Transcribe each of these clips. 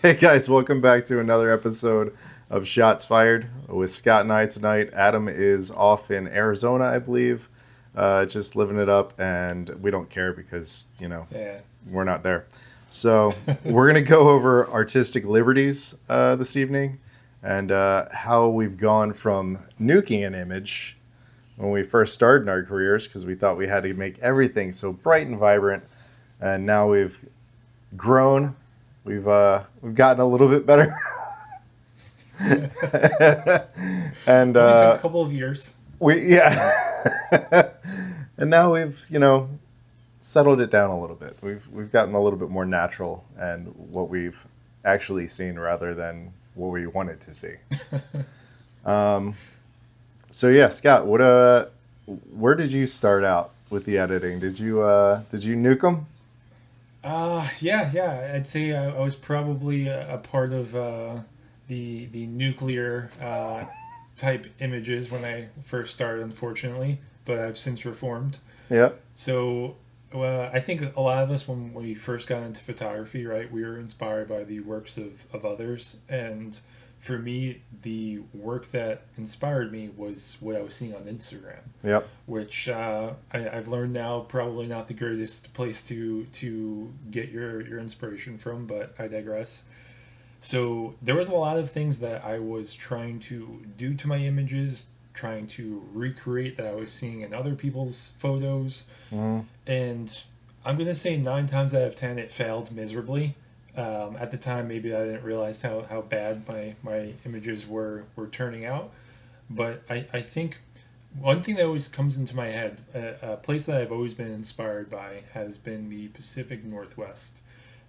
Hey guys, welcome back to another episode of Shots Fired with Scott and I tonight. Adam is off in Arizona, I believe, just living it up, and we don't care because, Yeah. we're not there. So, we're going to go over artistic liberties this evening and how we've gone from nuking an image when we first started in our careers because we thought we had to make everything so bright and vibrant, and now we've grown. We've gotten a little bit better. and Only took a couple of years. we yeah and now we've settled it down a little bit. We've gotten a little bit more natural and what we've actually seen rather than what we wanted to see. So yeah, Scott, what where did you start out with the editing? Did you nuke them? Yeah. I'd say I was probably a part of the nuclear type images when I first started, unfortunately, but I've since reformed. Yeah. So I think a lot of us, when we first got into photography, right, we were inspired by the works of others. And for me, the work that inspired me was what I was seeing on Instagram, Yep. which I've learned now probably not the greatest place to get your inspiration from, but I digress. So there was a lot of things that I was trying to do to my images, trying to recreate that I was seeing in other people's photos, Mm-hmm. and I'm gonna say 9 times out of 10 it failed miserably. At the time, maybe I didn't realize how bad my images were turning out, but I think one thing that always comes into my head, a place that I've always been inspired by, has been the Pacific Northwest.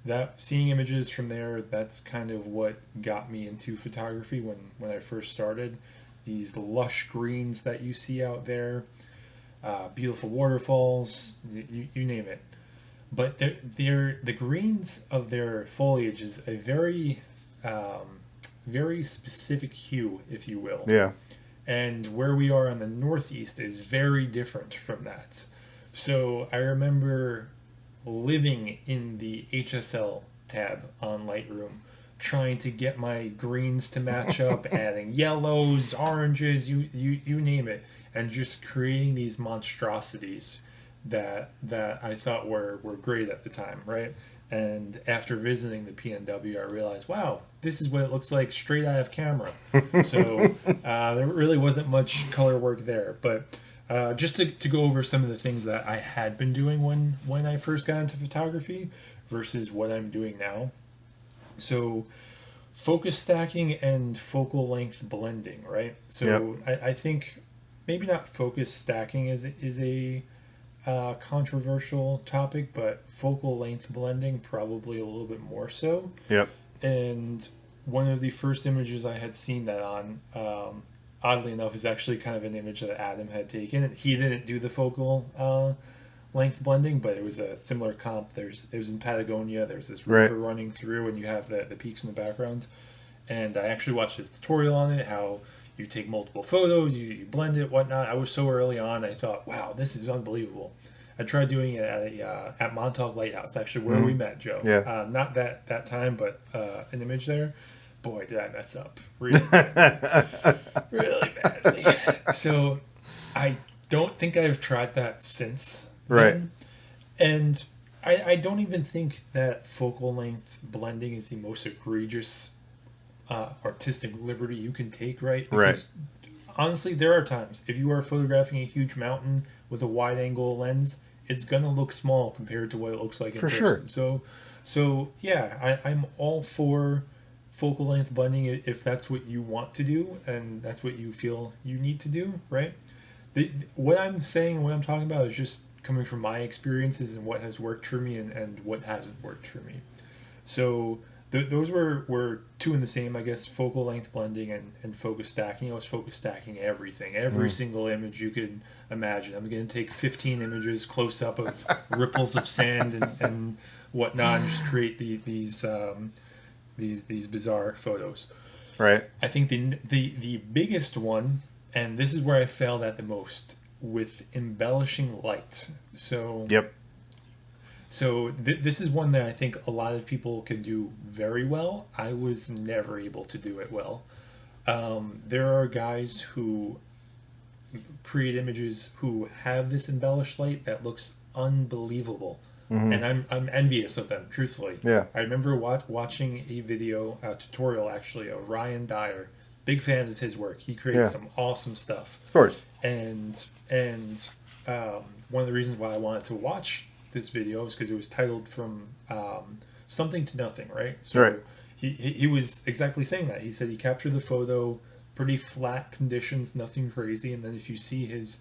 That seeing images from there, that's kind of what got me into photography when I first started. These lush greens that you see out there, beautiful waterfalls, you name it. But the greens of their foliage is a very specific hue, if you will. Yeah. And where we are on the northeast is very different from that. So I remember living in the HSL tab on Lightroom, trying to get my greens to match up, adding yellows, oranges, you name it, and just creating these monstrosities that I thought were great at the time, right? And after visiting the PNW, I realized, wow, this is what it looks like straight out of camera. So there really wasn't much color work there. But just to go over some of the things that I had been doing when I first got into photography versus what I'm doing now. So focus stacking and focal length blending, right? Yep. So I think maybe not focus stacking is a controversial topic, but focal length blending probably a little bit more so. Yep. And one of the first images I had seen that on, oddly enough, is actually kind of an image that Adam had taken. He didn't do the focal length blending, but it was a similar comp. It was in Patagonia. There's this Right. river running through, and you have the peaks in the background. And I actually watched a tutorial on it, how you take multiple photos, you blend it, whatnot. I was so early on, I thought, wow, this is unbelievable. I tried doing it at Montauk Lighthouse, actually, where we Mm-hmm. met, Joe. Yeah. Not that time, but an image there. Boy, did I mess up really badly, really badly. So I don't think I've tried that since Right. then, and I don't even think that focal length blending is the most egregious artistic liberty you can take, right? Right. Because honestly, there are times if you are photographing a huge mountain with a wide angle lens, it's gonna look small compared to what it looks like in For sure. person. So yeah, I'm all for focal length blending if that's what you want to do and that's what you feel you need to do, right? What I'm saying, what I'm talking about, is just coming from my experiences and what has worked for me and what hasn't worked for me. So those were two in the same, I guess, focal length blending and focus stacking. I was focus stacking everything, every Mm. single image you could imagine. I'm going to take 15 images close up of ripples of sand and whatnot, and just create these bizarre photos. Right. I think the biggest one, and this is where I failed at the most, with embellishing light. So Yep. So this is one that I think a lot of people can do very well. I was never able to do it well. There are guys who create images who have this embellished light that looks unbelievable, and I'm envious of them. Truthfully, Yeah. I remember watching a video, a tutorial actually, of Ryan Dyer. Big fan of his work. He creates Yeah. some awesome stuff. Of course. And one of the reasons why I wanted to watch this video is because it was titled from something to nothing, right? So Right. he was exactly saying that. He said he captured the photo, pretty flat conditions, nothing crazy, and then if you see his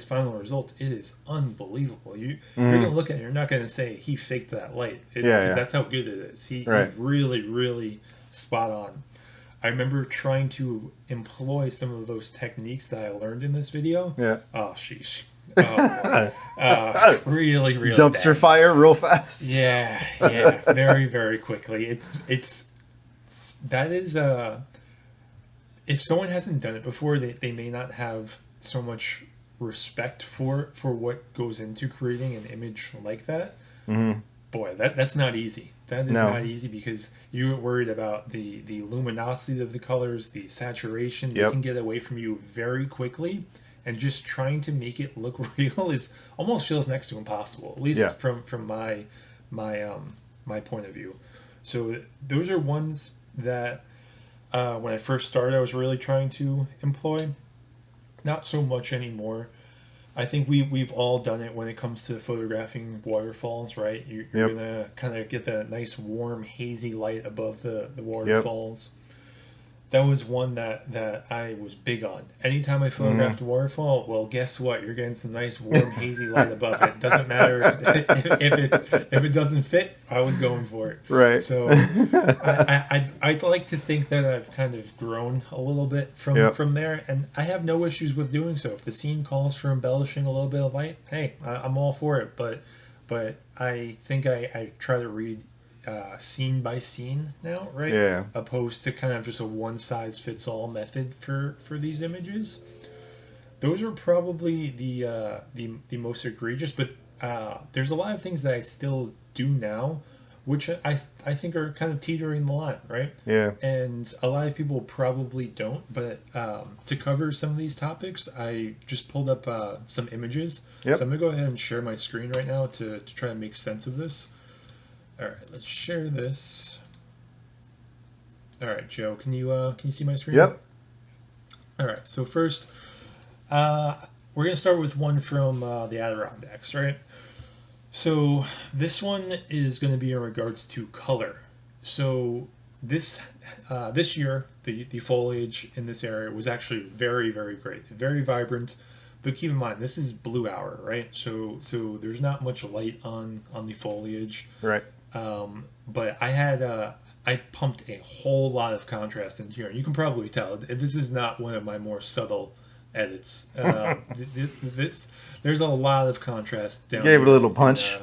final result, it is unbelievable. You're gonna look at it, you're not gonna say he faked that light, because that's how good it is. He really, really spot on. I remember trying to employ some of those techniques that I learned in this video. Yeah. Oh, sheesh. Really, really Dumpster bad. fire real fast. Yeah, very, very quickly. It's that is if someone hasn't done it before, they may not have so much respect for what goes into creating an image like that. Boy, that's not easy. That is not easy, because you're worried about the luminosity of the colors, the saturation. They can get away from you very quickly, and just trying to make it look real is almost feels next to impossible, at least from my point of view. So those are ones that when I first started, I was really trying to employ. Not so much anymore. I think we've all done it when it comes to photographing waterfalls, right? You're gonna kind of get that nice warm hazy light above the waterfalls. That was one that I was big on. Anytime I photographed a waterfall, well, guess what? You're getting some nice warm hazy light above it. Doesn't matter if it doesn't fit. I was going for it. Right. So I'd like to think that I've kind of grown a little bit from there, and I have no issues with doing so. If the scene calls for embellishing a little bit of light, hey, I'm all for it. But I think I try to read scene by scene now, right? Yeah. Opposed to kind of just a one size fits all method for these images. Those are probably the most egregious, but there's a lot of things that I still do now, which I think are kind of teetering the line, right? Yeah. And a lot of people probably don't, but to cover some of these topics, I just pulled up some images. Yep. So I'm gonna go ahead and share my screen right now to try and make sense of this. All right, let's share this. All right, Joe, can you see my screen? Yep. All right, so first, we're gonna start with one from the Adirondacks, right? So this one is going to be in regards to color. So this year, the foliage in this area was actually very, very great, very vibrant. But keep in mind, this is blue hour, right? So there's not much light on the foliage. Right. But I pumped a whole lot of contrast in here. You can probably tell this is not one of my more subtle edits. There's a lot of contrast down. Gave it a little punch.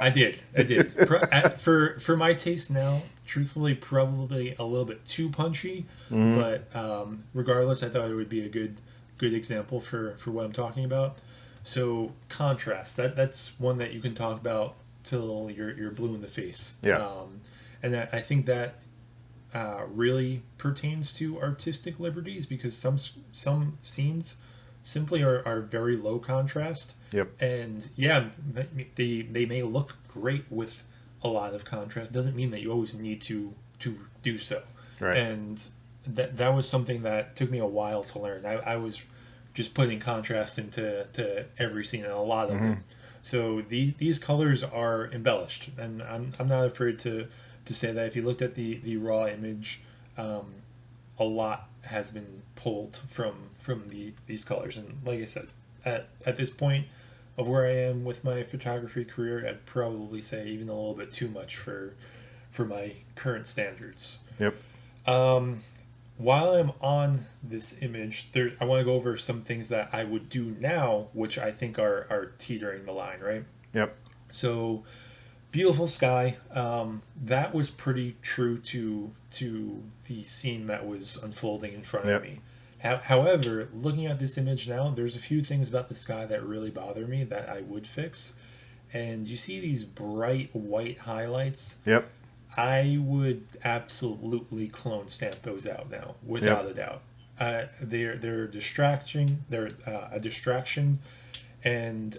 I did. For my taste now, truthfully, probably a little bit too punchy. But regardless, I thought it would be a good example for what I'm talking about. So contrast, that's one that you can talk about till you're blue in the face. Yeah. And I think that really pertains to artistic liberties, because some scenes simply are very low contrast. Yep. And yeah, they may look great with a lot of contrast. Doesn't mean that you always need to do so. Right. And that was something that took me a while to learn. I was just putting contrast into every scene, and a lot of them. So these colors are embellished, and I'm not afraid to say that if you looked at the raw image, a lot has been pulled from these colors. And like I said, at this point of where I am with my photography career, I'd probably say even a little bit too much for my current standards. Yep. While I'm on this image, I want to go over some things that I would do now, which I think are teetering the line, right? Yep. So, beautiful sky. That was pretty true to the scene that was unfolding in front of me. However, looking at this image now, there's a few things about the sky that really bother me that I would fix. and you see these bright white highlights, Yep. I would absolutely clone stamp those out now, without Yep. a doubt. They're distraction. They're a distraction, and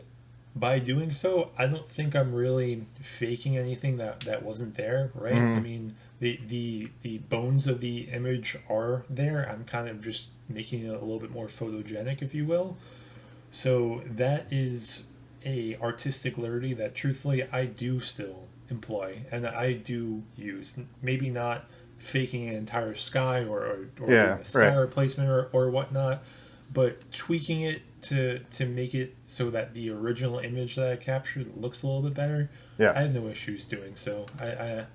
by doing so, I don't think I'm really faking anything that wasn't there, right? I Hmm. mean, the bones of the image are there. I'm kind of just making it a little bit more photogenic, if you will. So that is a artistic liberty that truthfully I do still employ and I do use. Maybe not faking an entire sky or doing Yeah. a sky Right. replacement or whatnot, but tweaking it to make it so that the original image that I captured looks a little bit better. Yeah. I have no issues doing so.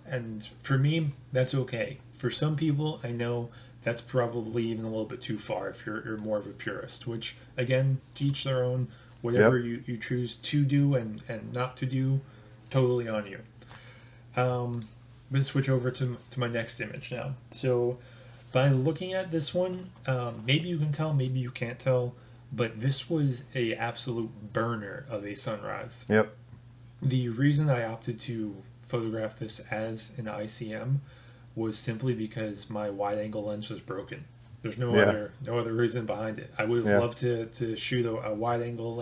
And for me, that's okay. For some people, I know that's probably even a little bit too far if you're more of a purist, which again, to each their own. Whatever Yep. you choose to do and not to do, totally on you. I'm going to switch over to my next image now. So by looking at this one, maybe you can tell, maybe you can't tell, but this was a absolute burner of a sunrise. Yep. The reason I opted to photograph this as an ICM was simply because my wide angle lens was broken. There's Yeah. no other reason behind it. I would have Yeah. loved to shoot a wide angle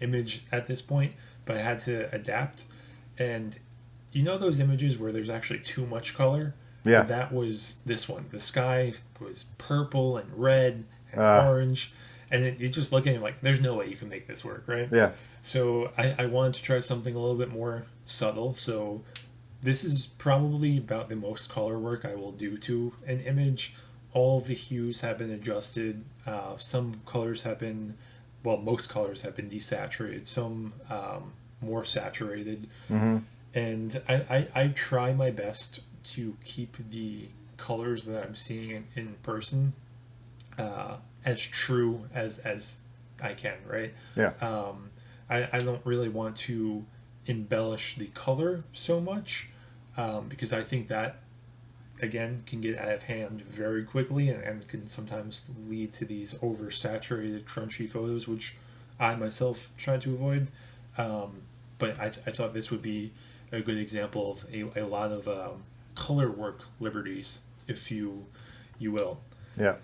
image at this point, but I had to adapt. And you know those images where there's actually too much color? Well, Yeah. that was this one. The sky was purple and red and Uh, orange, and you're just looking at it like, there's no way you can make this work, right? yeah. So I wanted to try something a little bit more subtle. So this is probably about the most color work I will do to an image. All of the hues have been adjusted. Some colors have been, well, most colors have been desaturated, some more saturated. Hmm. And I try my best to keep the colors that I'm seeing in person as true as I can, right? Yeah. I don't really want to embellish the color so much because I think that again can get out of hand very quickly and can sometimes lead to these oversaturated crunchy photos, which I myself try to avoid. But I thought this would be a good example of a lot of color work liberties, if you will. Yeah.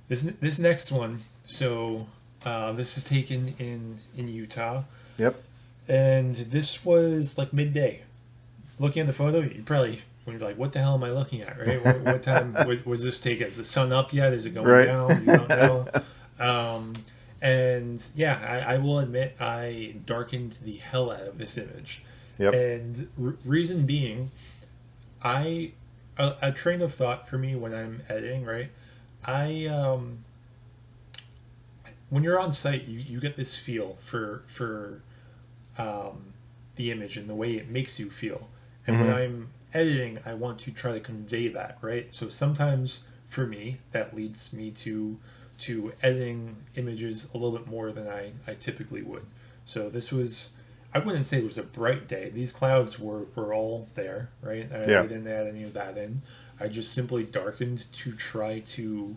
This next one, so this is taken in Utah, Yep. and this was like midday. Looking at the photo, you probably when you're like, "What the hell am I looking at?" Right? What time was this taken? Is the sun up yet? Is it going Right. down? You don't know. Um, and yeah, I will admit I darkened the hell out of this image, Yep. and reason being, a train of thought for me when I'm editing, right? I when you're on site, you get this feel for the image and the way it makes you feel. And when Hmm. I'm editing, I want to try to convey that, right? So sometimes for me, that leads me to editing images a little bit more than I typically would. So this was, I wouldn't say it was a bright day. These clouds were all there, right? Yeah. I didn't add any of that in. I just simply darkened to try to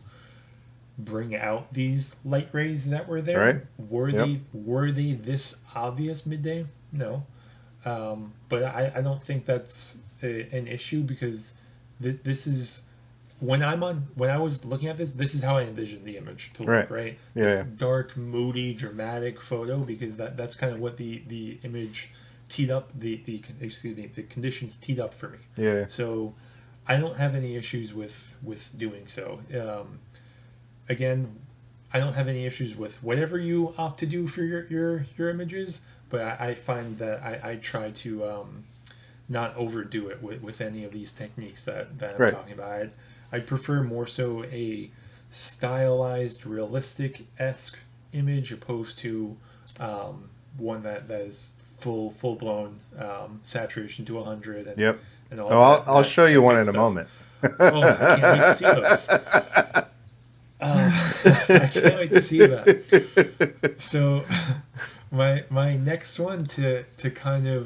bring out these light rays that were there. Right. Were Yep. they this obvious midday? No, but I don't think that's an issue because this is when I was looking at this is how I envisioned the image to look, right? Yeah, This yeah. dark, moody, dramatic photo because that's kind of what the image teed up excuse me, the conditions teed up for me. Yeah. So I don't have any issues with doing so. Again, I don't have any issues with whatever you opt to do for your images, but I find that I try to not overdo it with any of these techniques that I'm Right. talking about. I prefer more so a stylized, realistic-esque image opposed to one that is full blown saturation to 100 Yep. and all So I'll show you one good in a stuff. moment. Oh, I can't wait to see those. I can't wait to see that. So, my next one to kind of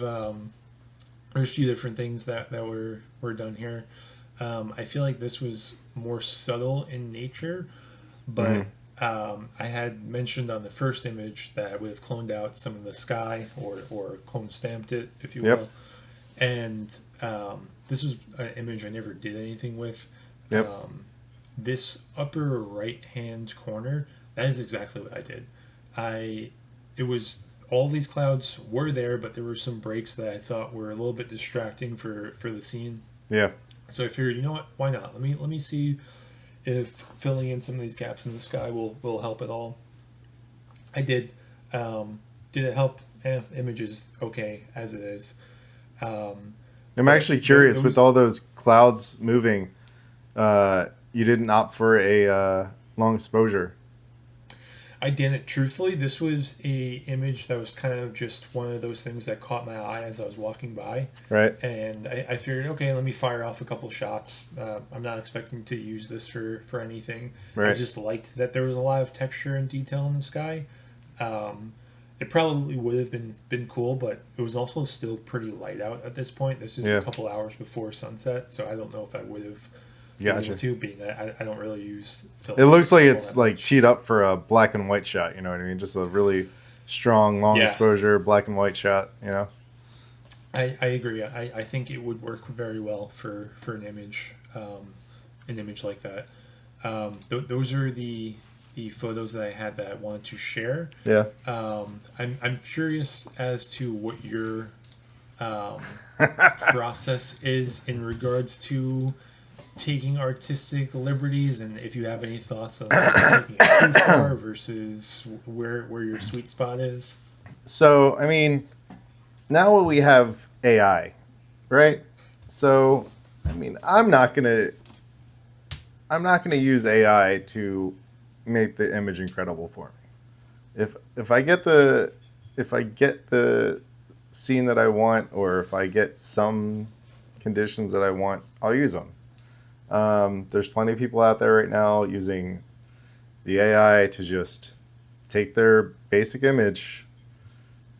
there's a few different things that were done here. I feel like this was more subtle in nature, but I had mentioned on the first image that I would have cloned out some of the sky or clone stamped it, if you Yep. will. And this was an image I never did anything with. Yep. This upper right hand corner, that is exactly what I did. It was all these clouds were there, but there were some breaks that I thought were a little bit distracting for the scene. Yeah. So I figured, you know what, why not? Let me see if filling in some of these gaps in the sky will help at all. I did. Did it help? Images okay as it is. I'm But actually curious those with all those clouds moving. You didn't opt for a long exposure, I didn't. Truthfully, this was a image that was kind of just one of those things that caught my eye as I was walking by, right? and I figured, okay, let me fire off a couple shots. I'm not expecting to use this for anything. I Right. just liked that there was a lot of texture and detail in the sky. Um, it probably would have been cool, but it was also still pretty light out at this point. This is a Yeah. couple hours before sunset, so I don't know if I would have been able Gotcha. to. Being that I don't really use It film looks like all it's that like much. teed up for a black and white shot. You know what I mean? Just a really strong long Yeah, exposure black and white shot. You know? I agree. I think it would work very well for an image like that. Those are the photos that I had that I wanted to share. Yeah. I'm curious as to what your um, process is in regards to taking artistic liberties, and if you have any thoughts on taking it too far versus where your sweet spot is. So I mean, now we have AI, right? So I mean, I'm not gonna use AI to make the image incredible for me. If I get the scene that I want, or if I get some conditions that I want, I'll use them. There's plenty of people out there right now using the AI to just take their basic image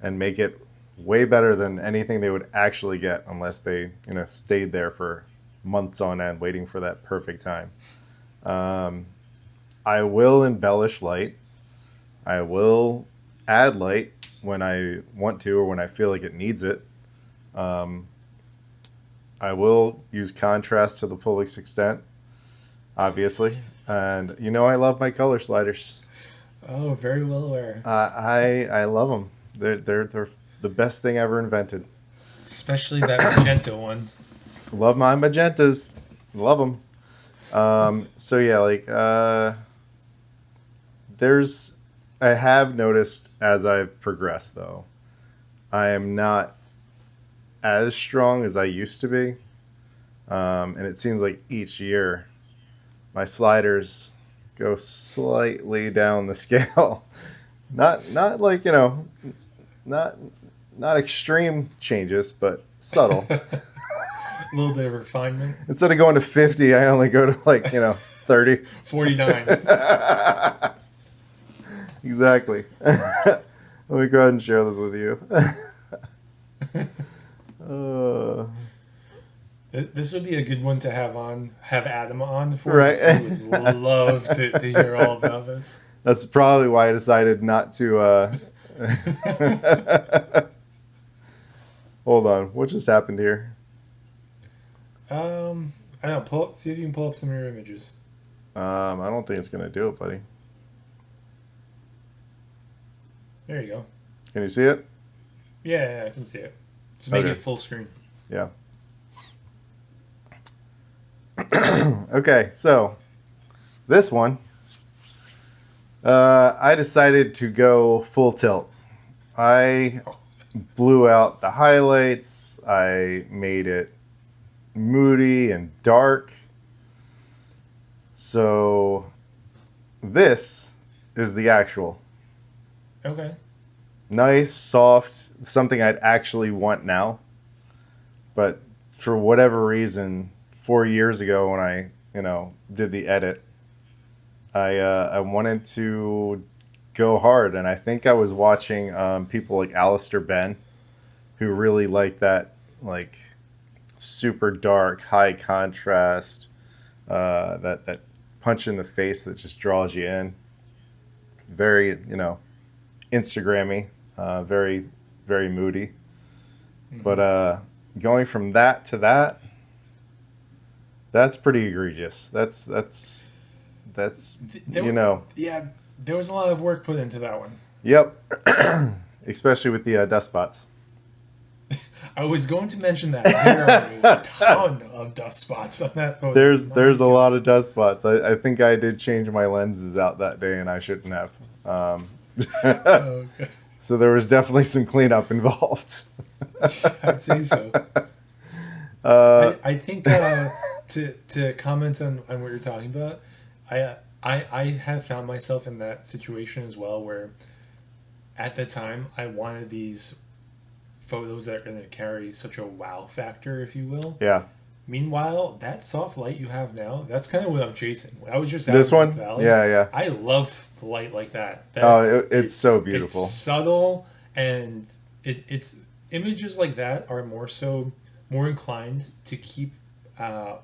and make it way better than anything they would actually get unless they, stayed there for months on end waiting for that perfect time. Um, I will embellish light. I will add light when I want to or when I feel like it needs it. Um, I will use contrast to the fullest extent, obviously. And I love my color sliders. Oh, very well aware. I love them. They're the best thing ever invented. Especially that magenta one. Love my magentas. Love them. So yeah, like there's I have noticed as I've progressed though, I am not as strong as I used to be. And it seems like each year my sliders go slightly down the scale. Not like, not not extreme changes, but subtle. A little bit of refinement. Instead of going to 50, I only go to like, 30. 49. Exactly. Let me go ahead and share this with you. uh, This would be a good one to have Adam on for. right. Because he would love to hear all about this. That's probably why I decided not to. Hold on. What just happened here? I don't know. See if you can pull up some of your images. I don't think it's going to do it, buddy. There you go. Can you see it? Yeah, I can see it. Just make Okay. it full screen. Yeah. Okay, so this one, I decided to go full tilt. I blew out the highlights. I made it moody and dark. So this is the actual. Okay. Nice, soft, something I'd actually want now. But for whatever reason, 4 years ago when I, did the edit, I wanted to go hard, and I think I was watching people like Alistair Ben, who really like that, like super dark, high contrast, that punch in the face that just draws you in. very, Instagrammy, very, very moody. But Hmm. going from that to that, that's pretty egregious. That's There, yeah, there was a lot of work put into that one. yep. Especially with the dust spots. I was going to mention that there are a ton of dust spots on that photo. My There's a lot God. of dust spots. I think I did change my lenses out that day, and I shouldn't have. Um, Okay. so there was definitely some cleanup involved. I'd say so. uh, I think to comment on what you're talking about, I have found myself in that situation as well, where at the time I wanted these photos that are going to carry such a wow factor, if you will. yeah, Meanwhile, that soft light you have now, that's kind of what I'm chasing. When I was just out this in Death one, Valley, yeah, yeah. I love light like that. Oh, That it's so it's beautiful. subtle, and it's images like that are more inclined to keep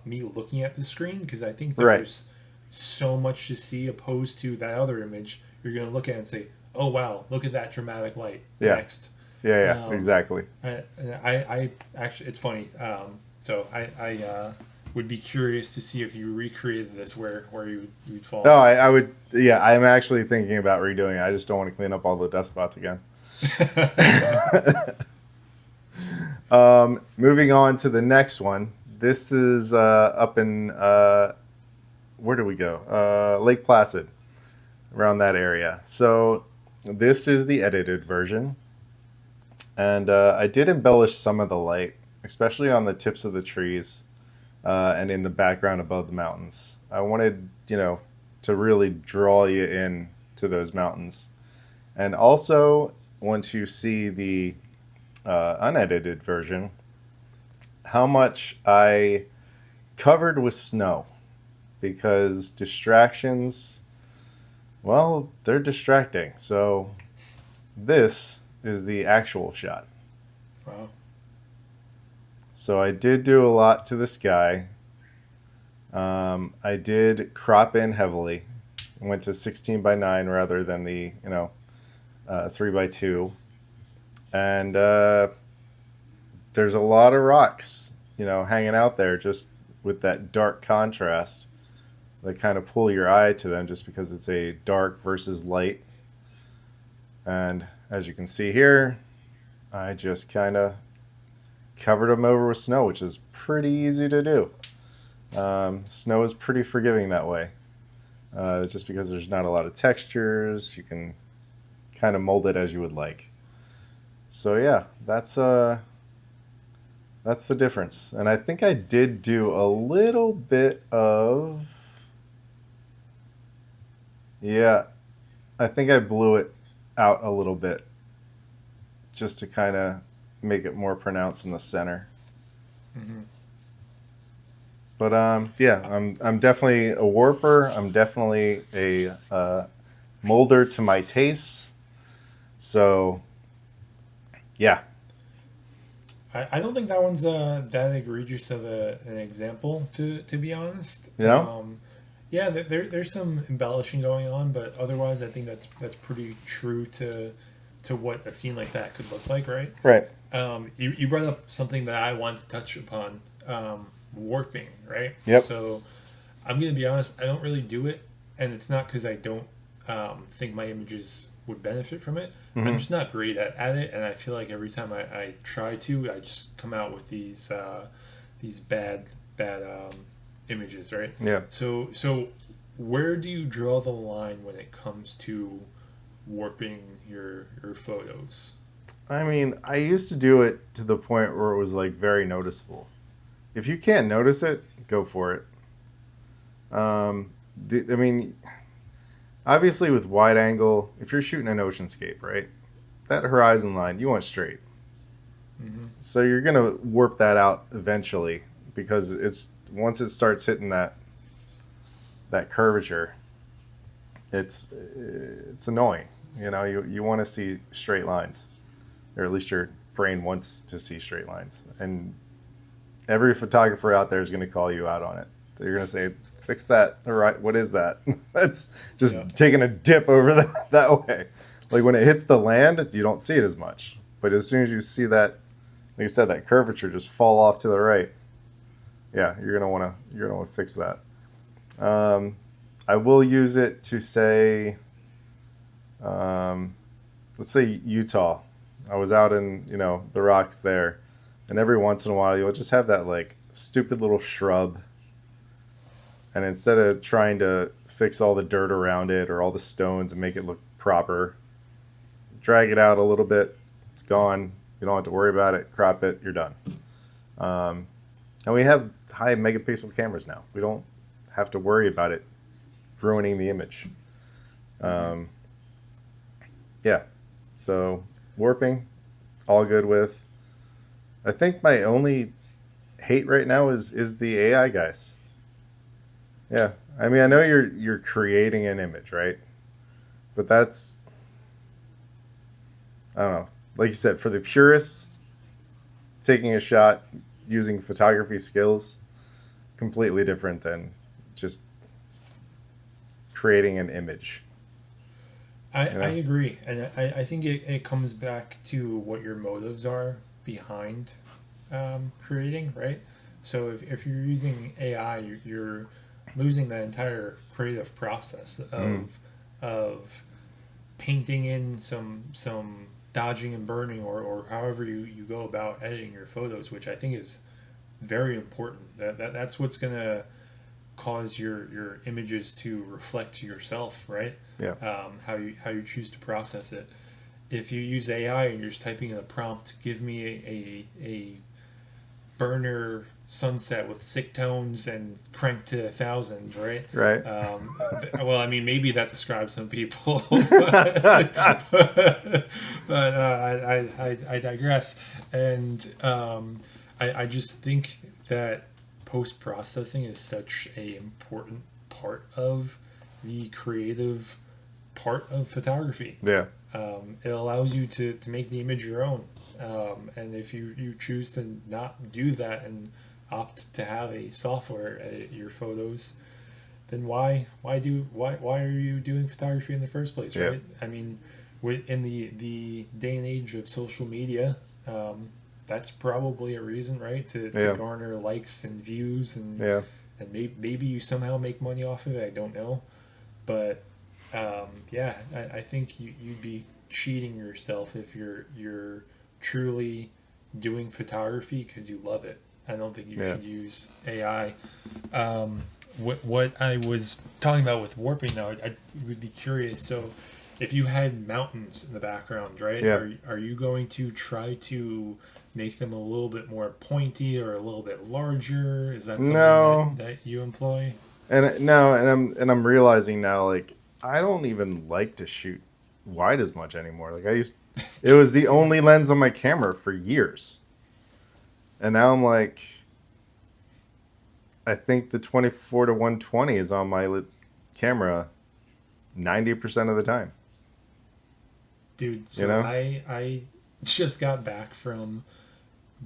me looking at the screen, because I think Right. there's so much to see opposed to that other image. You're going to look at it and say, "Oh wow, look at that dramatic light." Yeah, Next. yeah, yeah. Um, Exactly. I actually, it's funny. So I would be curious to see if you recreated this where you'd No, fall. I would. Yeah, I'm actually thinking about redoing it. I just don't want to clean up all the dust spots again. Moving on to the next one. This is up in where do we go? Lake Placid, around that area. So this is the edited version, and I did embellish some of the light, especially on the tips of the trees and in the background above the mountains. I wanted, to really draw you in to those mountains, and also once you see the unedited version, how much I covered with snow because distractions, well, they're distracting. So this is the actual shot. Wow. So I did do a lot to the sky. I did crop in heavily. I went to 16 by 9 rather than the 3 by 2, and there's a lot of rocks hanging out there just with that dark contrast that kind of pull your eye to them just because it's a dark versus light. And as you can see here, I just kind of covered them over with snow, which is pretty easy to do. Snow is pretty forgiving that way, just because there's not a lot of textures. You can kind of mold it as you would like. So yeah, that's the difference. And I think I did do a little bit of, yeah, I think I blew it out a little bit just to kind of make it more pronounced in the center. Hmm. But yeah, I'm definitely a warper. I'm definitely a molder to my tastes. So yeah, I don't think that one's that egregious of an example, to be honest. you know, Yeah, there's some embellishing going on, but otherwise, I think that's pretty true to what a scene like that could look like, right? right? You brought up something that I want to touch upon, warping, right? Yep. So I'm gonna be honest, I don't really do it, and it's not because I don't think my images would benefit from it. I'm Hmm. just not great at it, and I feel like every time I try to, I just come out with these bad images, right? Yeah. So where do you draw the line when it comes to warping your photos? I mean, I used to do it to the point where it was like very noticeable. If you can't notice it, go for it. I mean, obviously with wide angle, if you're shooting an oceanscape, right, that horizon line you want straight. Mm-hmm. So you're gonna warp that out eventually because it's once it starts hitting that curvature, it's annoying. You want to see straight lines, or at least your brain wants to see straight lines, and every photographer out there is going to call you out on it. You're gonna say, fix that. All right, what is that? That's just Yeah. taking a dip over that way. Like when it hits the land, you don't see it as much. But as soon as you see that, like I said, that curvature just fall off to the right, yeah, you're gonna wanna fix that. Um, I will use it to say, um, let's say Utah. I was out in the rocks there, and every once in a while you'll just have that like stupid little shrub, and instead of trying to fix all the dirt around it or all the stones and make it look proper, drag it out a little bit. It's gone. You don't have to worry about it. Crop it. You're done. Um, and we have high megapixel cameras now. We don't have to worry about it ruining the image. Um, yeah. So warping, all good with. I think my only hate right now is the AI guys. Yeah. I mean, I know you're creating an image, right? But that's, I don't know. Like you said, for the purists, taking a shot using photography skills, completely different than just creating an image. I agree, and I think it comes back to what your motives are behind creating, right? So if you're using AI, you're losing that entire creative process Mm. of painting in some dodging and burning, or however you go about editing your photos, which I think is very important. That's what's gonna cause your images to reflect yourself, right? Yeah. How you choose to process it. If you use AI and you're just typing in a prompt, give me a burner sunset with sick tones and cranked to 1,000, right? Right. Well, I mean, maybe that describes some people, but I digress. And I just think that post processing is such a important part of the creative part of photography. Yeah. It allows you to make the image your own. And if you choose to not do that and opt to have a software edit your photos, then why are you doing photography in the first place, Yeah. right? I mean, in the day and age of social media, that's probably a reason, right? To Yeah. garner likes and views, Yeah. and maybe you somehow make money off of it. I don't know, but yeah, I think you'd be cheating yourself if you're truly doing photography because you love it. I don't think you Yeah. should use AI. What I was talking about with warping, though, I would be curious. So, if you had mountains in the background, right? Yeah. Are you going to try to make them a little bit more pointy or a little bit larger? Is that something No. that you employ? And no, and I'm realizing now, like, I don't even like to shoot wide as much anymore. Like it was the only lens on my camera for years. And now I'm like, I think the 24 to 120 is on my camera 90% of the time. Dude, You so know? I just got back from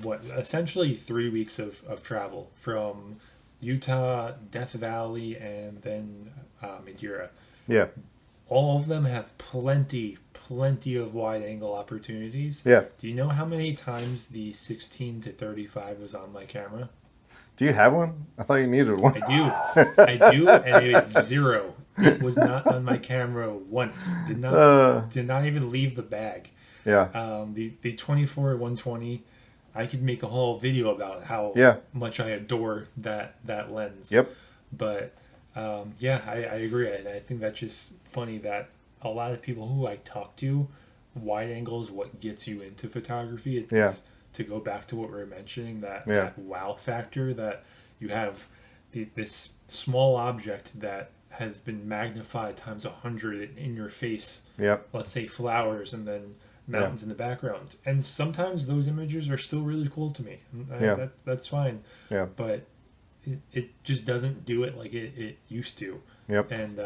what essentially 3 weeks of travel from Utah, Death Valley, and then Madeira. Yeah. All of them have plenty of wide angle opportunities. Yeah. Do you know how many times the 16 to 35 was on my camera? Do you have one? I thought you needed one. I do, and it was zero. It was not on my camera once. Did not even leave the bag. Yeah. The 24 120, I could make a whole video about how Yeah. much I adore that lens. Yep. But yeah, I agree. I think that's just funny that a lot of people who I talk to, wide angle is what gets you into photography. Yeah. To go back to what we were mentioning, Yeah. that wow factor that you have this small object that has been magnified times 100 in your face. Yep. Let's say flowers and then mountains in the background. And sometimes those images are still really cool to me. Yeah. That's fine. Yeah. But it just doesn't do it like it used to. Yep. And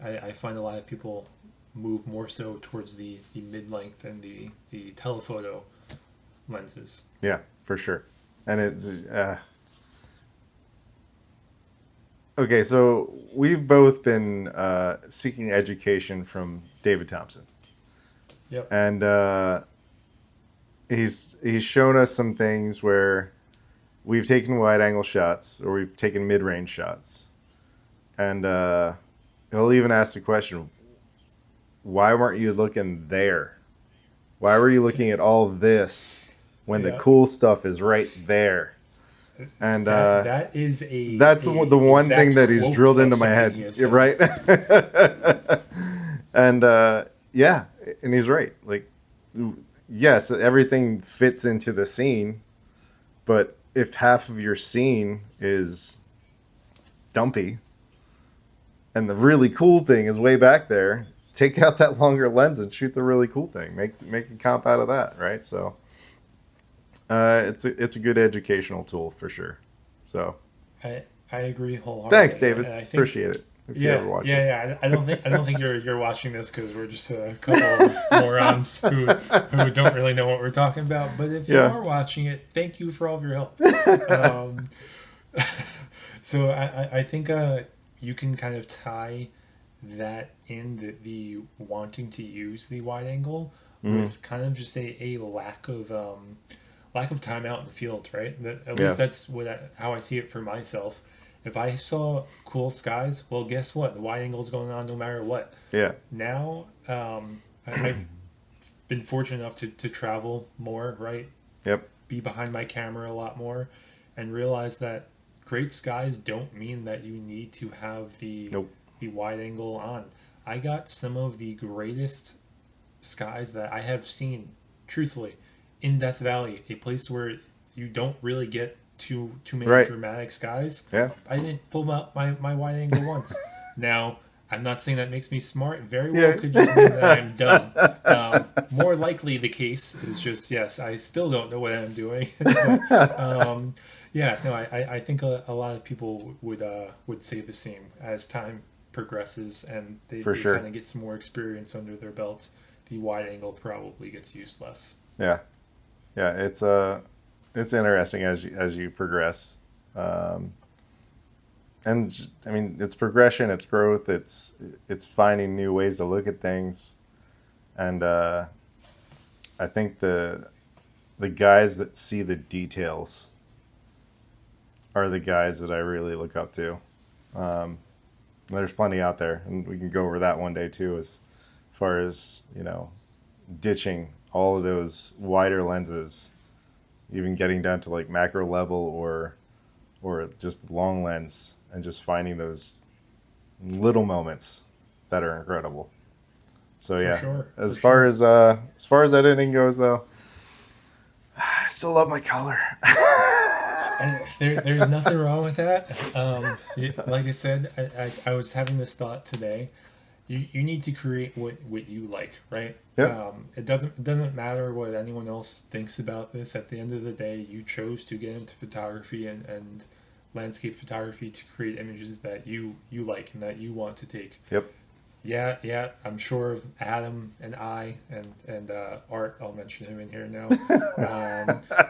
I find a lot of people move more so towards the mid-length and the telephoto lenses. Yeah, for sure. And it's Okay, so we've both been seeking education from David Thompson, Yep. and he's shown us some things where we've taken wide angle shots or we've taken mid range shots, and he'll even ask the question, "Why weren't you looking there? Why were you looking at all this when the Yeah. cool stuff is right there?" And That is that's the a one thing exact that he's quote drilled of into my something head, he has You're said. right? And yeah, and he's right. Like, yes, everything fits into the scene, but if half of your scene is dumpy and the really cool thing is way back there, take out that longer lens and shoot the really cool thing. Make a comp out of that, right? So it's a good educational tool for sure. So I agree thanks, wholeheartedly, David. and I think Appreciate it. If you yeah, ever watch yeah, this. yeah. I don't think you're watching this because we're just a couple of morons who don't really know what we're talking about. But if you Yeah. are watching it, thank you for all of your help. Um, so I think you can kind of tie that in the wanting to use the wide angle Mm, with kind of just a lack of time out in the field, right? That at least yeah. that's how I see it for myself. If I saw cool skies, well, guess what? The wide angle's going on no matter what. Yeah. Now, I've been fortunate enough to travel more, right? Yep. Be behind my camera a lot more, and realize that great skies don't mean that you need to have Nope. the wide angle on. I got some of the greatest skies that I have seen, truthfully, in Death Valley, a place where you don't really get too many Right. dramatic skies. Yeah. I didn't pull out my wide angle once. Now, I'm not saying that makes me smart. It very well Yeah. could just mean that I'm dumb. More likely, the case is just yes, I still don't know what I'm doing. But, yeah, no, I think a lot of people would say the same as time progresses and For they kind sure. of get some more experience under their belts. The wide angle probably gets used less. Yeah. Yeah. It's interesting as you progress. Um, and I mean, it's progression, it's growth, it's finding new ways to look at things, and I think the guys that see the details are the guys that I really look up to. Um, there's plenty out there, and we can go over that one day too, as far as ditching all of those wider lenses, even getting down to like macro level or just long lens, and just finding those little moments that are incredible. So For yeah, sure, for sure. as far as editing goes, though, I still love my color. And there's nothing wrong with that. Like I said, I was having this thought today. You need to create what you like, right? Yep. It doesn't matter what anyone else thinks about this. At the end of the day, you chose to get into photography and landscape photography to create images that you like and that you want to take. Yep. Yeah, yeah, I'm sure Adam and I and Art, I'll mention him in here now,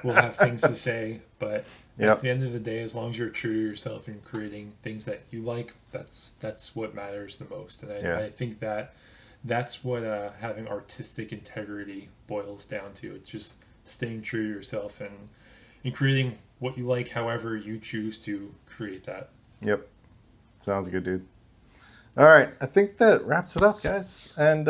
will have things to say. But at Yep. the end of the day, as long as you're true to yourself and creating things that you like, that's what matters the most. And Yeah. I think that's what having artistic integrity boils down to. It's just staying true to yourself and creating what you like, however you choose to create that. Yep. Sounds good, dude. All right, I think that wraps it up, guys, and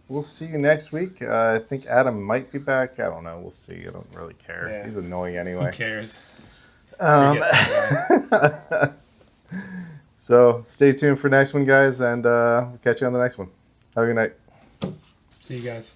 we'll see you next week. I think Adam might be back. I don't know. We'll see. I don't really care. Yeah, He's annoying who anyway. cares? Um, Forget that guy. so stay tuned for next one, guys, and we'll catch you on the next one. Have a good night. See you guys.